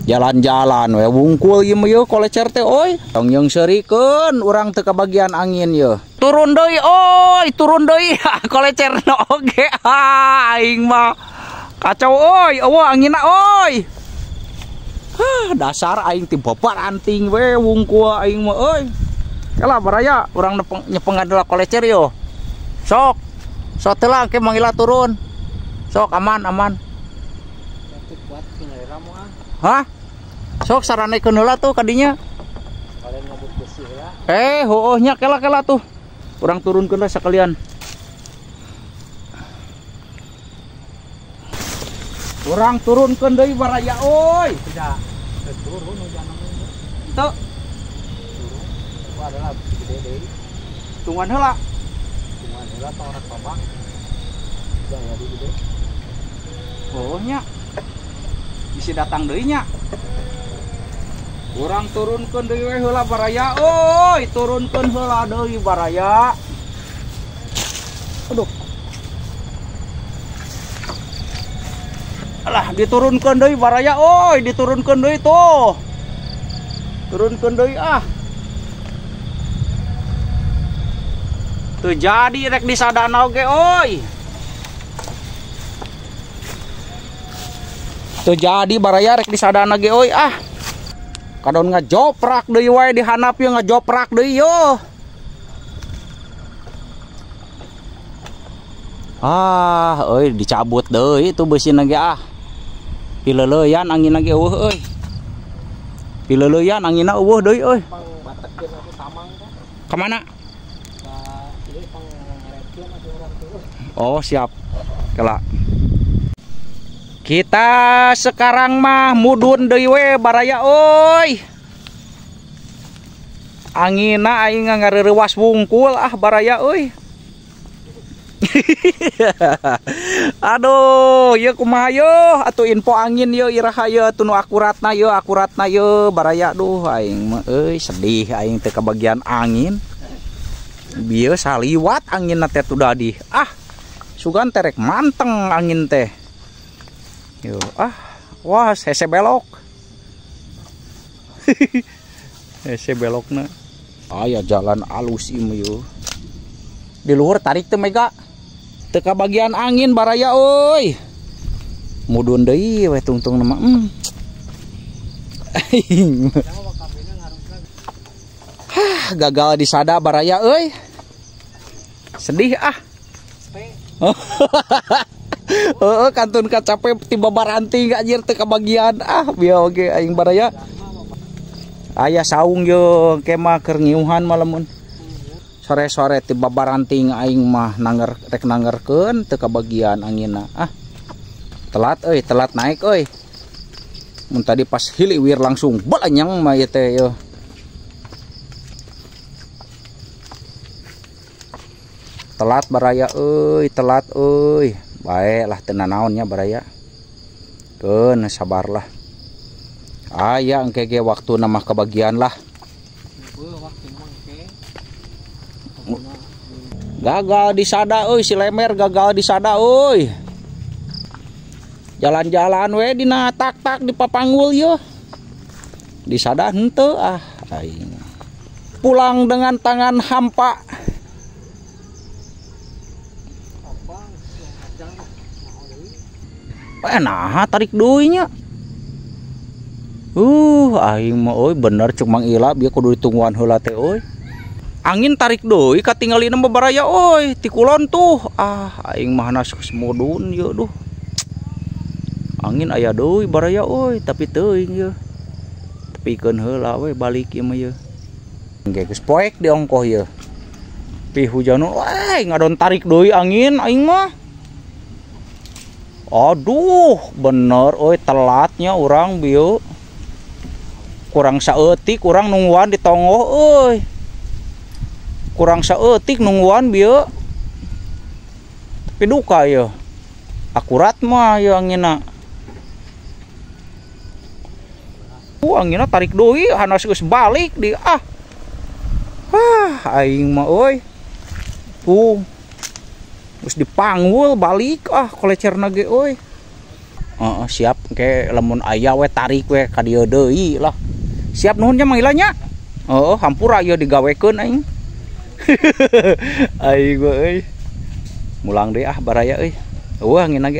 Jalan-jalan we wungkul ieu mah ye kolecer teh oi. Tong nyeungseurikeun urang teu kabagian angin ye. Turun deui oi, turun deui. Kolecerna oge. Aing mah kacau oi, eueuh anginna oi. Dasar aing ti babar anting we wungkul aing mah euy. Kalah baraya urang nyepeng adalah kolecer yo. Sok. Sok teh lah ke mangila turun. Sok aman. Hah? Sok saranekeun heula tuh kadinya. Heueuh nya kela tuh. Urang turunkeun lah sakalian. Urang turunkeun deui baraya oi. Tidak. Turun hujan namanya. Teu. Itu adalah gede deui. Tungan heula. Tungan heula tong rek tobak. Jaya di gede. Oh nya. Bisa datang deui nya. Urang turunkeun deui we heula baraya oi, turunkeun heula deui baraya. Aduh. Alah diturunkeun deui baraya oi, diturunkeun deui tuh. Turunkeun deui ah. Teu jadi rek disadana oge oi. Teu jadi baraya rek disadana ge oi ah. Kadon ngajoprak deui wae di handap ye ngajoprak deui yo. Euy dicabut deui itu beusina ge ah. Pileleuyan anginna ge eueuh euy. Pileleuyan anginna eueuh deui euy. Batekeun atuh tamang teh. Ka mana? Ka ieu pang ngarekeun atuh urang tuh. Oh, siap. Kela. Kita sekarang mah mudun deui we baraya oi. Anginna aing ngareurewas wungkul ah baraya euy. Aduh, ieu kumaha yo? Atuh info angin yo iraha yo atuh nu akuratna yo baraya duh aing mah euy sedih aing teu kabagian angin. Bieu saliwat anginna teh tuh dadi. Ah, sugan terek manteng angin teh. Yo, wah, hese belok. Hese belokna. Aya jalan alus ieu yo. Di luhur tarik teh mega. Teu kabagian angin baraya euy. Mudun deui we tungtung nama. Gagal disada baraya euy. Sedih ah. Kantun kacape tiba baranting anjir teu kabagian ah bieu oge aing baraya. Aya saung yo kemah keur ngiuhan malamun. Sore-sore tiba baranting aing mah rek nangerkeun teu kabagian anginna. Ah. Telat naik euy. Mun tadi pas hiliwir langsung balanyang mah ieu teh yo. Telat baraya euy, telat euy. Baiklah teu naonnya baraya. Keun sabarlah. Aya engke ge waktu mah kebagian lah. Gagal disada euy si lemer gagal disada euy. Jalan-jalan we dina tak-tak di papanggul yo. Disada henteu ah aing. Pulang dengan tangan hampa. Nah, tarik deui nya. Aing mah euy bener cuk Mang Ila bieu kudu ditungguan heula teh euy. Angin tarik deui katinggalina baraya euy, ti kulon tuh. Ah, aing mah hanas mudun ye duh. Angin aya deui baraya euy, tapi teuing ye. Tepikeun heula we balik ieu mah ye. Engke geus poek diongkoh ye. Pi hujan ngadon tarik deui angin aing mah. Aduh, bener euy telatnya urang bieu. Kurang saeutik urang nungguan di tongoh euy. Kurang saeutik nungguan bieu. Tapi duka ya. Akurat mah ya anginna. Anginna tarik deui hanas geus balik di ah. Aing mah euy. Geus dipanggul balik ah kolecerna ge euy. Siap ke lamun aya we tarik we ka dieu deui lah. Siap nuhun nya Mang Ila nya. Hampura ieu digawekeun aing. Aing euy. Mulang deui baraya euy. Angin lagi